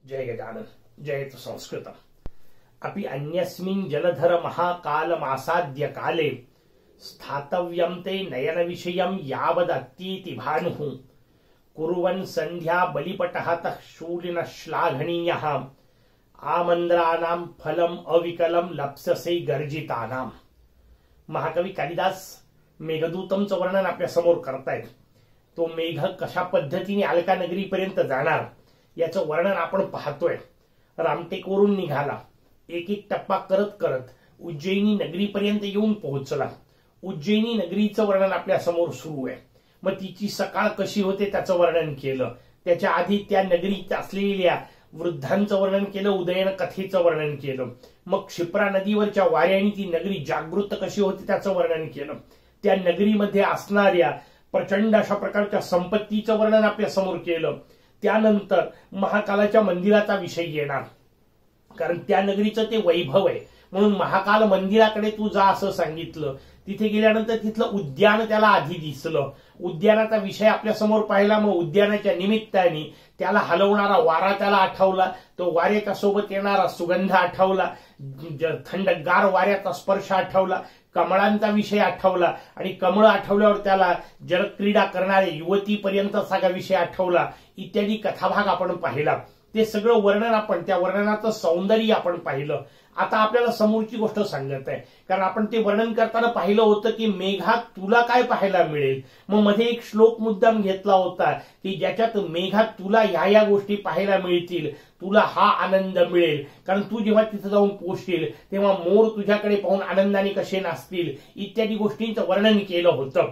जय गजानन जयतु संस्कृतम् अपि अन्यस्मिन् जलधर महाकालमासाद्य काले स्थातव्यं ते नयन विषयं यावदत्तीति भानुः कुर्वन् संध्या बलिपटहतः शूलिन श्लाघनीयः आमंद्रानां फलम अविकलम लप्ससे गर्जितानां। महाकवी कालिदास मेघदूतमचं वर्णन आपल्या समोर करतायत। तो मेघ कशा पद्धतीने अलका नगरीपर्यंत जाणार याचं वर्णन आपण पाहतोय। रामटेकवरून निघाला, एक एक टप्पा करत करत उज्जैनी नगरीपर्यंत येऊन पोहोचला। उज्जैनी नगरीचं वर्णन आपल्या समोर सुरू आहे। मग तिची सकाळ कशी होते त्याचं वर्णन केलं। त्याच्या आधी त्या नगरीत असलेल्या वृद्धांचं वर्णन केलं, उदयन कथेचं वर्णन केलं। मग क्षिप्रा नदीवरच्या वाऱ्याने ती नगरी जागृत कशी होती त्याचं वर्णन केलं। त्या नगरीमध्ये असणाऱ्या प्रचंड अशा प्रकारच्या संपत्तीचं वर्णन आपल्या समोर केलं। त्यानंतर महाकालाच्या मंदिराचा विषय येणार, कारण त्या नगरीचं ते वैभव आहे म्हणून महाकाल मंदिराकडे तू जा असं सांगितलं। तिथे गेल्यानंतर तिथलं उद्यान त्याला आधी दिसलं। उद्यानाचा विषय आपल्या समोर पाहिला। मग उद्यानाच्या निमित्ताने त्याला हलवणारा वारा त्याला आठवला, तो वाऱ्याच्या सोबत येणारा सुगंध आठवला, थंडगार वाऱ्याचा स्पर्श आठवला, कमळांचा विषय आठवला आणि कमळ आठवल्यावर त्याला जलक्रीडा करणाऱ्या युवतीपर्यंत सगळा विषय आठवला। इत्यादी कथाभाग आपण पाहिला। ते सगळं वर्णन आपण, त्या वर्णनाचं सौंदर्य आपण पाहिलं। आता आपल्याला समोरची गोष्ट सांगत आहे, कारण आपण ते वर्णन करताना पाहिलं होतं की मेघात तुला काय पाहायला मिळेल। मग मध्ये एक श्लोक मुद्दाम घेतला होता की ज्याच्यात मेघात तुला ह्या गोष्टी पाहायला मिळतील, तुला हा आनंद मिळेल। कारण तू जेव्हा तिथे जाऊन पोहोचशील तेव्हा मोर तुझ्याकडे पाहून आनंदाने कसे नाचतील इत्यादी गोष्टींचं वर्णन केलं होतं।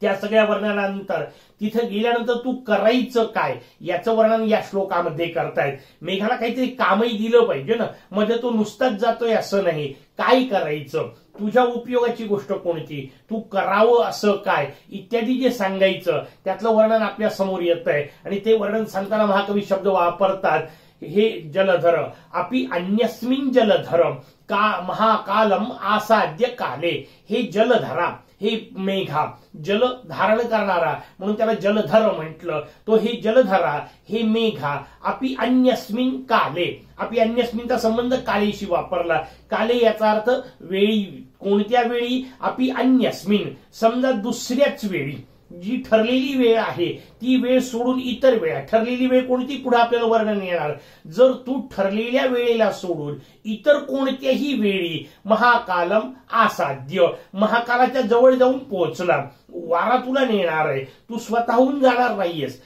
त्या सगळ्या वर्णनानंतर तिथे गेल्यानंतर तू करायचं काय याचं वर्णन या श्लोकामध्ये करतायत। मेघाला काहीतरी कामही दिलं पाहिजे ना, मध्ये तो नुसताच जातोय असं नाही। काय करायचं, तुझ्या उपयोगाची गोष्ट कोणती, तू करावं असं काय इत्यादी जे सांगायचं त्यातलं वर्णन आपल्या समोर येत आहे। आणि ते वर्णन सांगताना महाकवी शब्द वापरतात, हे जलधर अपि अन्यस्मिन् जलधर का महाकालम आसाद्य काले। हे जलधरा, हे मेघा, जल धारण करणारा म्हणून त्याला जलधर म्हटलं। तो हे जलधरा, हे मेघा, अपि अन्यस्मिन् काले। अपि अन्यस्मिनचा संबंध कालेशी वापरला। काले याचा अर्थ वेळी, कोणत्या वेळी, अपि अन्यस्मिन समजा दुसऱ्याच वेळी, जी ठरलेली वेळ आहे ती वेळ सोडून इतर वेळा। ठरलेली वेळ कोणती पुढे आपल्याला वर्णन येणार। जर तू ठरलेल्या वेळेला सोडून इतर कोणत्याही वेळी महाकालम आसाद्य, महाकालाच्या जवळ जाऊन पोहोचला, वारा तुला नेणार आहे, तू स्वतःहून जाणार नाहीयेस।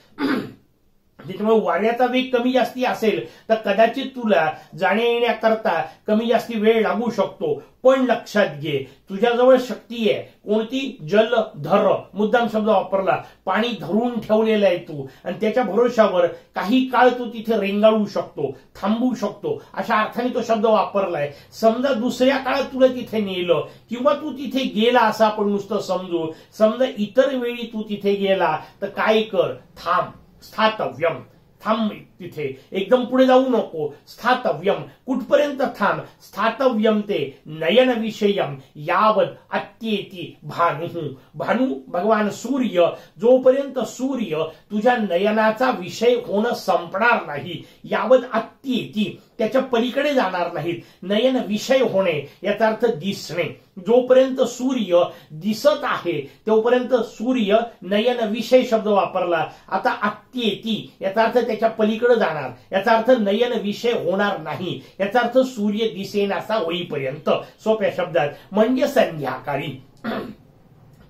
त्याच्यामुळे वाऱ्याचा वेग कमी जास्ती असेल तर कदाचित तुला जाण्या येण्याकरता कमी जास्ती वेळ लागू शकतो। पण लक्षात घे, तुझ्याजवळ शक्ती आहे कोणती, जलधर मुद्दाम शब्द वापरला। पाणी धरून ठेवलेलं आहे तू आणि त्याच्या भरोशावर काही काळ तू तिथे रेंगाळू शकतो, थांबू शकतो, अशा अर्थाने तो शब्द वापरलाय। समजा दुसऱ्या काळात तुला तिथे नेलं किंवा तू तिथे गेला असं आपण नुसतं समजू। समजा इतर वेळी तू तिथे गेला तर काय कर, थांब, स्थातव्यम, थांब तिथे, एकदम पुढे जाऊ नको। स्थातव्यम, कुठपर्यंत थांब, स्थातव्यम ते नयन विषयम यावद अत्येति भानु। भानु भगवान सूर्य, जोपर्यंत सूर्य तुझ्या नयनाचा विषय होणं संपणार नाही, यावद अत्येति त्याच्या पलीकडे जाणार नाहीत। नयन विषय होणे याचा अर्थ दिसणे। जोपर्यंत सूर्य दिसत आहे तोपर्यंत सूर्य नयन विषय शब्द वापरला। आता अत्येति याचा अर्थ त्याच्या पलीकडे जाणार, याचा अर्थ नयन विषय होणार नाही, याचा अर्थ सूर्य दिसेनासा होईपर्यंत। सोप्या शब्दात म्हणजे संध्याकाळी।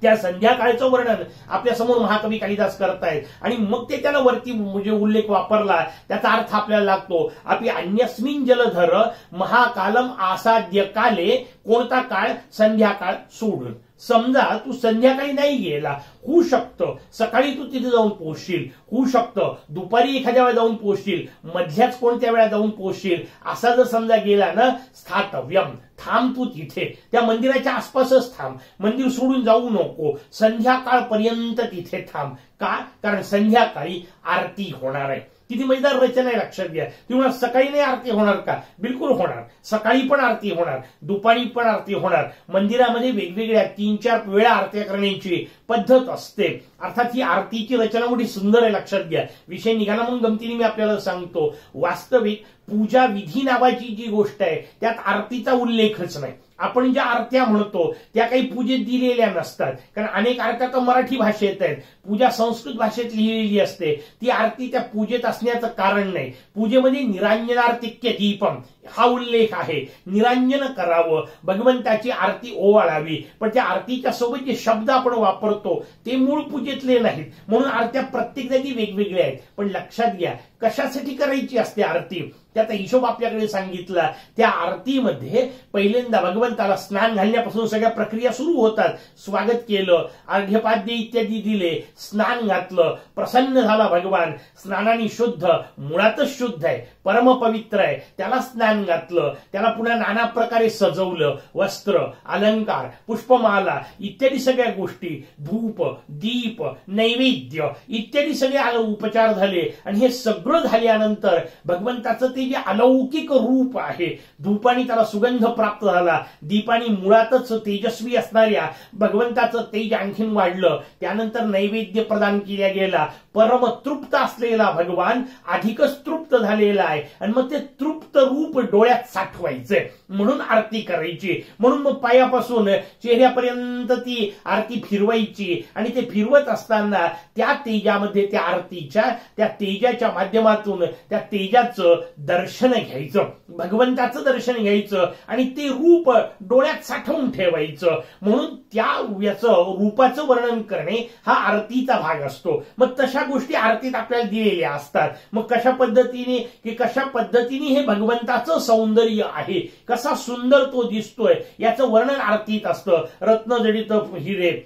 त्या संध्याकाळचं वर्णन आपल्या समोर महाकवी कालिदास करतायत आणि मग ते त्याला वरती म्हणजे उल्लेख वापरला, त्याचा अर्थ आपल्याला लागतो। अपि अन्यस्मिन् जलधर महाकालम आसाद्य काले, कोणता काळ, संध्याकाळ सोडून। समजा तू संध्याकाळी नाही गेला, होऊ शकतं सकाळी तू तिथे जाऊन पोहोचशील, होऊ शकतं दुपारी एखाद्या वेळा जाऊन पोहोचशील, मधल्याच कोणत्या वेळा जाऊन पोहोचशील, असा जर समजा गेला ना, स्थातव्यम, थांब तू तिथे, त्या मंदिराच्या आसपासच थांब, मंदिर सोडून जाऊ नको, संध्याकाळपर्यंत तिथे थांब। का, कारण संध्याकाळी आरती होणार आहे। किती मजेदार रचना आहे, लक्षात घ्या। तुम्हाला सकाळी नाही आरती होणार का, बिलकुल होणार। सकाळी पण आरती होणार, दुपारी पण आरती होणार। मंदिरामध्ये वेगवेगळ्या 3-4 वेळा आरत्या करण्याची पद्धत असते. अर्थात ही आरतीची रचना मोठी सुंदर आहे, लक्षात घ्या. विषय निघाला म्हणून गमतीने मी आपल्याला सांगतो. वास्तविक पूजा विधी नावाची जी गोष्ट आहे त्यात आरतीचा उल्लेखच नाही. आपण ज्या आरत्या म्हणतो त्या काही पूजेत दिलेल्या नसतात, कारण अनेक आरत्या तर मराठी भाषेत आहेत, पूजा संस्कृत भाषेत लिहिलेली असते. ती आरती त्या पूजेत असण्याचं कारण नाही. पूजेमध्ये निरांजनार्तिक्य दीपम हा उल्लेख आहे. निरांजन करावं, भगवंताची आरती ओवाळावी, पण त्या आरतीच्या सोबत जे शब्द आपण वापरतो ते मूळ पूजेतले नाहीत. म्हणून आरत्या प्रत्येक जागी वेगवेगळ्या आहेत. पण लक्षात घ्या, कशासाठी करायची असते आरती त्याचा हिशोब आपल्याकडे सांगितला. त्या आरतीमध्ये पहिल्यांदा भगवंताला स्नान घालण्यापासून सगळ्या प्रक्रिया सुरू होतात. स्वागत केलं, अर्घ्यपाद्य इत्यादी दिले, स्नान घातलं, प्रसन्न झाला भगवान. स्नानाने शुद्ध, मुळातच शुद्ध आहे, परमपवित्र आहे, त्याला स्नान घातलं. त्याला पुन्हा नाना प्रकारे सजवलं, वस्त्र, अलंकार, पुष्पमाला इत्यादी सगळ्या गोष्टी, धूप, दीप, नैवेद्य इत्यादी सगळे उपचार झाले. आणि हे सगळं झाल्यानंतर भगवंताचं ते जे अलौकिक रूप आहे, धूपाने त्याला सुगंध प्राप्त झाला, दीपाने मुळातच तेजस्वी असणाऱ्या भगवंताचं तेज आणखीन वाढलं. त्यानंतर नैवेद्य प्रदान केला गेला. परम तृप्त असलेला भगवान अधिकच तृप्त झालेला आहे, आणि मग ते तृप्त रूप डोळ्यात साठवायचंय म्हणून आरती करायची. म्हणून मग पायापासून चेहऱ्यापर्यंत ती आरती फिरवायची. आणि ते फिरवत असताना त्या तेजामध्ये, त्या आरतीच्या त्या तेजाच्या माध्यमातून त्या तेजाचं दर्शन घ्यायचं, भगवंताचं दर्शन घ्यायचं, आणि ते रूप डोळ्यात साठवून ठेवायचं. म्हणून त्या याचं रूपाचं वर्णन करणे हा आरतीचा भाग असतो. मग तशा गोष्टी आरतीत आपल्याला दिलेल्या असतात. मग कशा पद्धतीने हे भगवंताचं सौंदर्य आहे, कसा सुंदर तो दिसतोय याचं वर्णन आरतीत असतं. रत्नजडित हिरे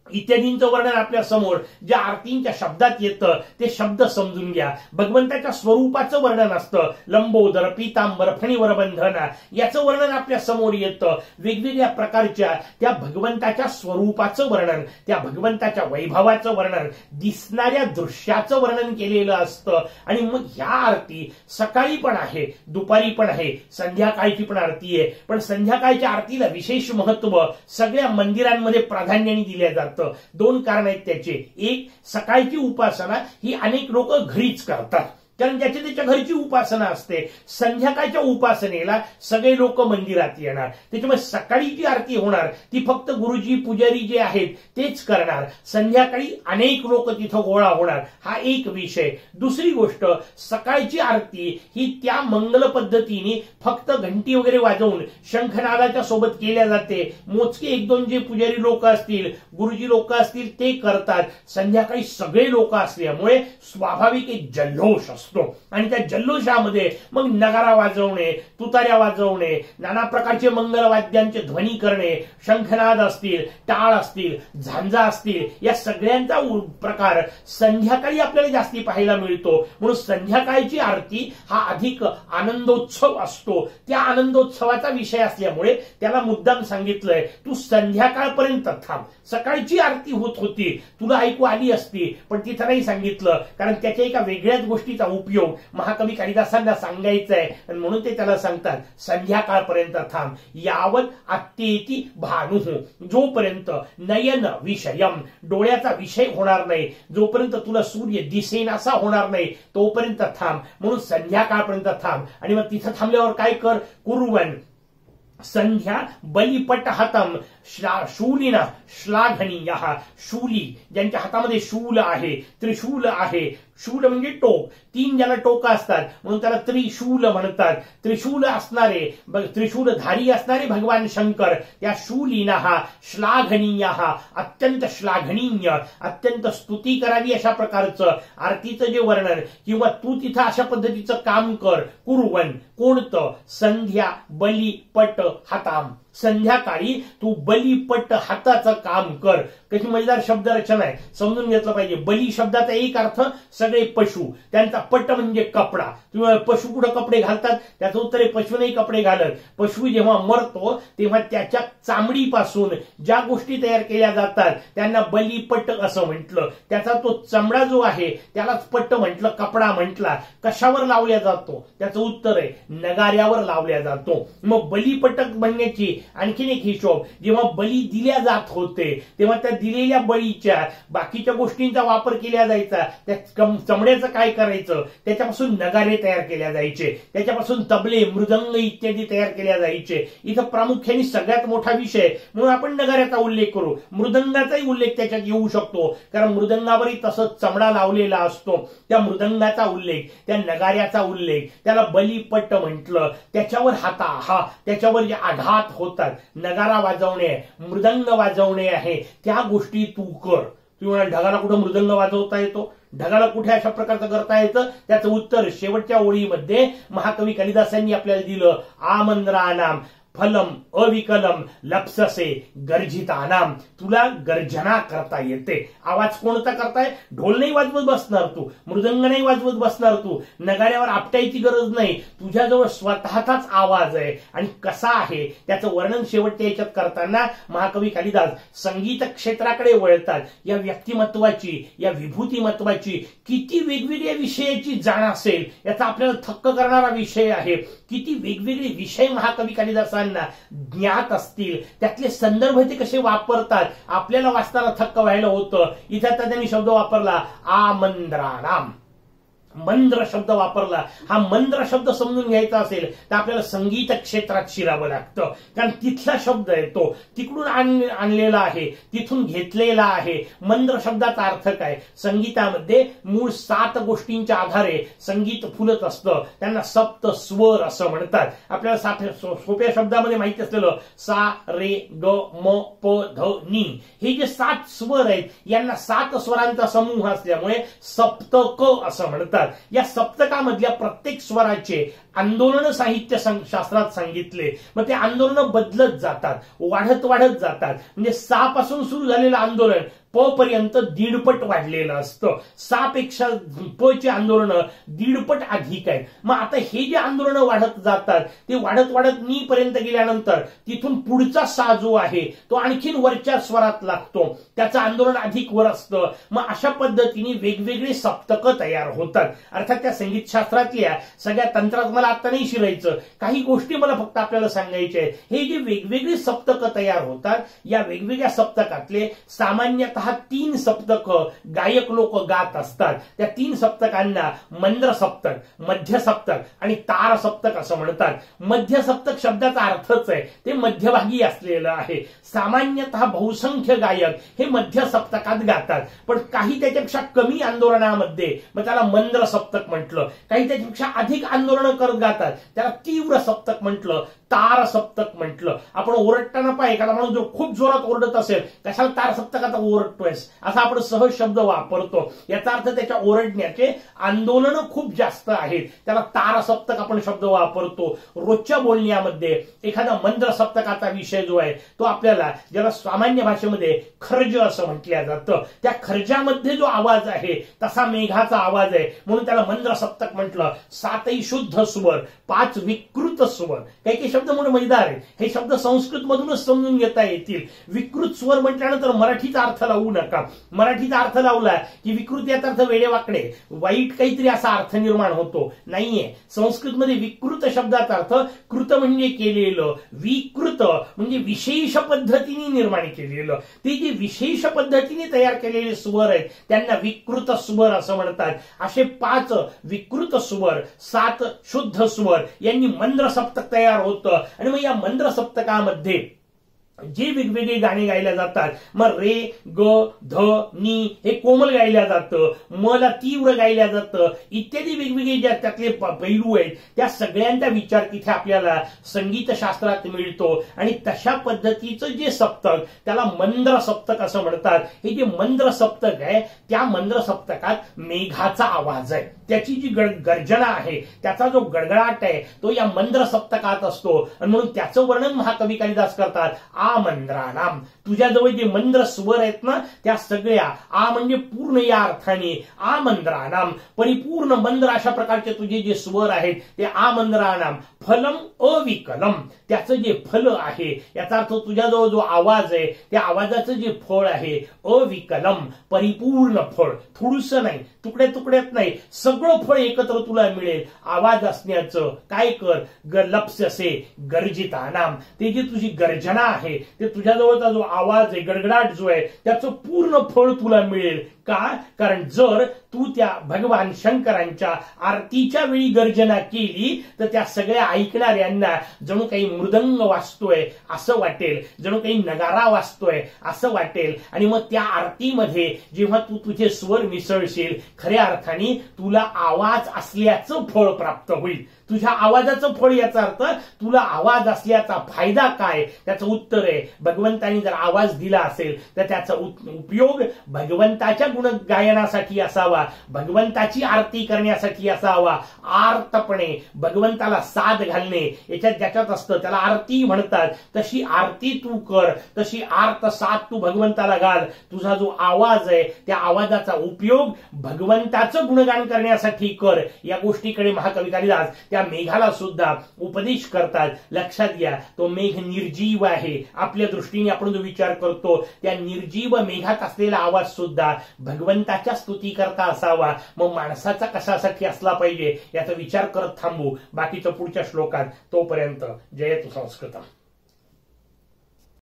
इत्यादींचं वर्णन आपल्या समोर ज्या आरतींच्या शब्दात येतं ते शब्द समजून घ्या. भगवंताच्या स्वरूपाचं वर्णन असतं. लंबोदर, पीतांबर, फणीवर बंधना याचं वर्णन आपल्या समोर येतं. वेगवेगळ्या प्रकारच्या त्या भगवंताच्या स्वरूपाचं वर्णन, त्या भगवंताच्या वैभवाचं वर्णन, दिसणाऱ्या दृश्याचं वर्णन केलेलं असतं. आणि मग ह्या आरती सकाळी पण आहे, दुपारी पण आहे, संध्याकाळची पण आरती आहे. पण संध्याकाळच्या आरतीला विशेष महत्व सगळ्या मंदिरांमध्ये प्राधान्याने दिल्या जातं. दोन कारण आहेत त्याचे. एक, सकाळची उपासना ही अनेक लोक घरीच करतात, कारण ज्याच्या त्याच्या घरची उपासना असते. संध्याकाळच्या उपासनेला सगळे लोक मंदिरात येणार, त्याच्यामुळे सकाळी जी आरती होणार ती फक्त गुरुजी पुजारी जे आहेत तेच करणार. संध्याकाळी अनेक लोक तिथं गोळा होणार, हा एक विषय. दुसरी गोष्ट, सकाळची आरती ही त्या मंगल पद्धतीने फक्त घंटी वगैरे वाजवून शंखनादाच्या सोबत केल्या जाते. मोजके एक दोन जे पुजारी लोक असतील, गुरुजी लोक असतील ते करतात. संध्याकाळी सगळे लोक असल्यामुळे स्वाभाविक एक जल्लोष असतो. आणि त्या जल्लोषामध्ये मग नगारा वाजवणे, तुतार्या वाजवणे, नाना प्रकारचे मंगलवाद्यांचे ध्वनी करणे, शंखनाद असतील, टाळ असतील, झांजा असतील, या सगळ्यांचा प्रकार संध्याकाळी आपल्याला जास्ती पाहायला मिळतो. म्हणून संध्याकाळची आरती हा अधिक आनंदोत्सव असतो. त्या आनंदोत्सवाचा विषय असल्यामुळे त्याला मुद्दाम सांगितलंय, तू संध्याकाळपर्यंत थांब. सकाळची आरती होत होती, तुला ऐकू आली असती, पण तिथं नाही सांगितलं, कारण त्याच्या एका वेगळ्याच गोष्टीचा उपयोग महाकवी कालिदासांना सांगायचा आहे. आणि म्हणून ते त्याला सांगतात संध्याकाळपर्यंत थांब. यावत अत्येती भानुः, जोपर्यंत नयन विषयम, डोळ्याचा विषय होणार नाही, जोपर्यंत तुला सूर्य दिसेनासा होणार नाही तोपर्यंत थांब. म्हणून संध्याकाळपर्यंत थांब. आणि मग तिथं थांबल्यावर काय कर, कुर्वन संध्या बलिपट हातम शूलिना श्लाघनीय. शूली, ज्यांच्या हातामध्ये शूल आहे, त्रिशूल आहे. शूल म्हणजे टोक, तीन ज्याला टोक असतात म्हणून त्याला त्रिशूल म्हणतात. त्रिशूल असणारे, त्रिशूलधारी असणारे भगवान शंकर, त्या शूलिना श्लाघनीय, अत्यंत श्लाघनीय, अत्यंत स्तुती करावी अशा प्रकारचं आरतीचं जे वर्णन, किंवा तू तिथं अशा पद्धतीचं काम कर. कुर्वन, कोणतं, संध्या बलिपट हाताम, संध्याकाळी तू बलिपट हाताचं काम कर. कशी मजेदार शब्द रचना आहे, समजून घेतलं पाहिजे. बली शब्दाचा एक अर्थ सगळे पशु, त्यांचा पट म्हणजे कपडा. तुम्ही पशु कुठं कपडे घालतात, त्याचं उत्तर आहे पशु नाही कपडे घालत. पशु जेव्हा मरतो तेव्हा त्याच्या चामडीपासून ज्या गोष्टी तयार केल्या जातात त्यांना बलिपट असं म्हटलं. त्याचा तो चमडा जो आहे त्यालाच पट्ट म्हटलं, कपडा म्हटला. कशावर लावल्या जातो, त्याचं उत्तर आहे नगाऱ्यावर लावल्या जातो. मग बलिपटक बनण्याची आणखीन एक हिशोब, जेव्हा बली दिल्या जात होते तेव्हा त्या दिलेल्या बळीच्या बाकीच्या गोष्टींचा वापर केला जायचा, त्या चमड्याचं काय करायचं, त्याच्यापासून नगारे तयार केल्या जायचे, त्याच्यापासून तबले मृदंग इत्यादी तयार केल्या जायचे. इथं प्रामुख्याने सगळ्यात मोठा विषय म्हणून आपण नगाऱ्याचा उल्लेख करू, मृदंगाचाही उल्लेख त्याच्यात येऊ शकतो, कारण मृदंगावरही तसंच चमडा लावलेला असतो. त्या मृदंगाचा उल्लेख, त्या नगाऱ्याचा उल्लेख, त्याला बलिपट म्हटलं, त्याच्यावर त्याच्यावर जे आघात होतात, नगारा वाजवणे मृदंग वाजवणे आहे, त्या गोष्टी तू कर. तू म्हणाल ढगाला कुठं मृदंग वाजवता येतो, ढगाला कुठे अशा प्रकारचं करता येतं? त्याचं उत्तर शेवटच्या ओळीमध्ये महाकवी कालिदासांनी आपल्याला दिलं. आमंद्रानाम फलम अविकलम लप्ससे गर्जितानाम. तुला गर्जना करता येते. आवाज कोणता करताय? ढोल नाही वाजवत बसणार तू, मृदंग नाही वाजवत बसणार तू, नगाऱ्यावर आपटायची गरज नाही. तुझ्याजवळ स्वतःचाच आवाज आहे आणि कसा आहे त्याचं वर्णन शेवटच्या याच्यात करताना महाकवी कालिदास संगीत क्षेत्राकडे वळतात. या व्यक्तिमत्वाची, या विभूतिमत्वाची किती वेगवेगळ्या विषयाची जाण असेल याचा आपल्याला थक्क करणारा विषय आहे. किती वेगवेगळे विषय महाकवी कालिदासांना ज्ञात असतील, त्यातले संदर्भ ते कसे वापरतात आपल्याला वाचताना थक्क व्हायला होतं. इथे त्यांनी शब्द वापरला आमंद्राणाम, मंद्र शब्द वापरला. हा मंद्र शब्द समजून घ्यायचा असेल तर आपल्याला संगीत क्षेत्रात शिरावं लागतं, कारण तिथला शब्द आहे तो तिकडून आणलेला आहे, तिथून घेतलेला आहे. मंद्र शब्दाचा अर्थ काय? संगीतामध्ये मूळ 7 गोष्टींच्या आधारे संगीत फुलत असतं, त्यांना सप्त स्वर असं म्हणतात. आपल्याला सोप्या शब्दामध्ये माहिती असलेलं सा रे ग म प ध नी, हे जे 7 स्वर आहेत यांना 7 स्वरांचा समूह असल्यामुळे सप्तक असं म्हणतात. या सप्तकामधल्या प्रत्येक स्वराचे आंदोलन साहित्य शास्त्रात सांगितले. मग ते आंदोलन बदलत जातात, वाढत जातात. म्हणजे सा पासून सुरू झालेलं आंदोलन प पर्यंत 1.5 वाढलेलं असतं. सा पेक्षा प चे आंदोलन 1.5 अधिक आहेत. मग आता हे जे आंदोलन वाढत जातात ते वाढत नी पर्यंत गेल्यानंतर तिथून पुढचा सा जो आहे तो आणखीन वरच्या स्वरात लागतो, त्याचं आंदोलन अधिक वर असतं. मग अशा पद्धतीने वेगवेगळे सप्तक तयार होतात. अर्थात त्या संगीत शास्त्रातल्या सगळ्या तंत्रात मला आता नाही शिरायचं, काही गोष्टी मला फक्त आपल्याला सांगायच्या आहेत. हे जे वेगवेगळे सप्तक तयार होतात, या वेगवेगळ्या सप्तकातले सामान्यतः 3 सप्तक गायक लोक गात असतात. त्या 3 सप्तकांना मंद्र सप्तक, मध्य सप्तक आणि तार सप्तक असं म्हणतात. मध्य सप्तक शब्दाचा अर्थच आहे ते मध्यभागी असलेलं आहे. सामान्यतः बहुसंख्य गायक हे मध्य सप्तकात गातात, पण काही त्याच्यापेक्षा कमी आंदोलनामध्ये मग त्याला मंद्र सप्तक म्हटलं, काही त्याच्यापेक्षा अधिक आंदोलन करत गातात त्याला तीव्र सप्तक म्हटलं, तार सप्तक म्हटलं. आपण ओरडताना पाहिजे एखादा माणूस जो खूप जोरात ओरडत असेल, कशाला तार सप्तकात ओरडतोयस असा आपण सहज शब्द वापरतो. याचा अर्थ त्याच्या ओरडण्याचे आंदोलन खूप जास्त आहेत, त्याला तार सप्तक आपण शब्द वापरतो. रोजच्या बोलण्यामध्ये एखादा मंद्र सप्तकाचा विषय जो आहे तो आपल्याला, ज्याला सामान्य भाषेमध्ये खर्ज असं म्हटलं जातं, त्या खर्जामध्ये जो आवाज आहे तसा मेघाचा आवाज आहे म्हणून त्याला मंद्र सप्तक म्हटलं. 7 शुद्ध स्वर, 5 विकृत स्वर. काही शब्द म्हणून मजेदार आहे, हे शब्द संस्कृत मधूनच समजून घेता येतील. विकृत स्वर म्हटल्यानंतर मराठीचा अर्थ लावू नका. मराठीचा अर्थ लावला की विकृत याचा अर्थ वेडेवाकडे, वाईट काहीतरी असा अर्थ निर्माण होतो. नाहीये. संस्कृतमध्ये विकृत शब्दाचा अर्थ कृत म्हणजे केलेलं, विकृत म्हणजे विशेष पद्धतीने निर्माण केलेलं. ते जे विशेष पद्धतीने तयार केलेले स्वर आहेत त्यांना विकृत स्वर असं म्हणतात. असे 5 विकृत स्वर, 7 शुद्ध स्वर यांनी मंद्र सप्तक तयार होतं. आणि मग या मंद्र सप्तकामध्ये जे वेगवेगळे गाणे गायला जातात, मग रे ग ध नी हे कोमल गायल्या जातं, मला तीव्र गायल्या जातं, इत्यादी वेगवेगळे ज्या त्यातले पैलू आहेत त्या सगळ्यांचा विचार तिथे आपल्याला संगीत शास्त्रात मिळतो. आणि तशा पद्धतीचं जे सप्तक त्याला मंद्र सप्तक असं म्हणतात. हे जे मंद्र सप्तक आहे त्या मंद्र सप्तकात मेघाचा आवाज आहे, त्याची जी गर्जना आहे, त्याचा जो गडगडाट आहे तो या मंद्र सप्तकात असतो. आणि म्हणून त्याचं वर्णन महाकवी कालिदास करतात. आमंद्राणाम, तुझ्याजवळ जे मंद्र स्वर आहेत ना त्या सगळ्या, आ म्हणजे पूर्ण या अर्थाने, आमंद्राणाम परिपूर्ण मंद्र अशा प्रकारचे तुझे जे स्वर आहेत ते आमंद्राणाम फलम अविकलम, त्याचं जे फल आहे याचा अर्थ तुझ्याजवळ जो आवाज आहे त्या आवाजाचं जे फळ आहे अविकलम परिपूर्ण फळ, थोडंसं नाही, तुकड्या तुकड्यात नाही, सगळं फळ एकत्र तुला मिळेल. आवाज असण्याचं काय कर, लप्स्यसे गर्जितानाम, ते जे तुझी गर्जना आहे ते तुझ्याजवळचा जो आवाज आहे, गडगडाट जो आहे, त्याचं पूर्ण फळ तुला मिळेल. का? कारण जर तू त्या भगवान शंकरांच्या आरतीच्या वेळी गर्जना केली तर त्या सगळ्या ऐकणाऱ्यांना जणू काही मृदंग वाजतोय असं वाटेल, जणू काही नगारा वाजतोय असं वाटेल. आणि मग त्या आरतीमध्ये जेव्हा तू तुझे स्वर मिसळशील, खऱ्या अर्थाने तुला आवाज असल्याचं फळ प्राप्त होईल. तुझ्या आवाजाचं फळ याचा अर्थ तुला आवाज असल्याचा फायदा काय? त्याचं उत्तर आहे, भगवंतानी जर आवाज दिला असेल तर त्याचा उपयोग भगवंताच्या गुणगायनासाठी असावा, भगवंताची आरती करण्यासाठी असावा. आर्तपणे भगवंताला साथ घालणे याच्यात ज्याच्यात असतं त्याला आरती म्हणतात. तशी आरती तू कर, तशी आर्त साथ तू भगवंताला घाल. तुझा जो आवाज आहे त्या आवाजाचा उपयोग भगवंताचं गुणगान करण्यासाठी कर. या गोष्टीकडे महाकवी कालिदास त्या मेघाला सुद्धा उपदेश करतात. लक्षात घ्या, तो मेघ निर्जीव आहे. आपल्या दृष्टीने आपण जो विचार करतो त्या निर्जीव मेघात असलेला आवाज सुद्धा भगवंताच्या स्तुती करता असावा. मग माणसाचा कशासाठी असला पाहिजे याचा विचार करत थांबू बाकीचं पुढच्या श्लोकात. तोपर्यंत जयतु संस्कृतम्.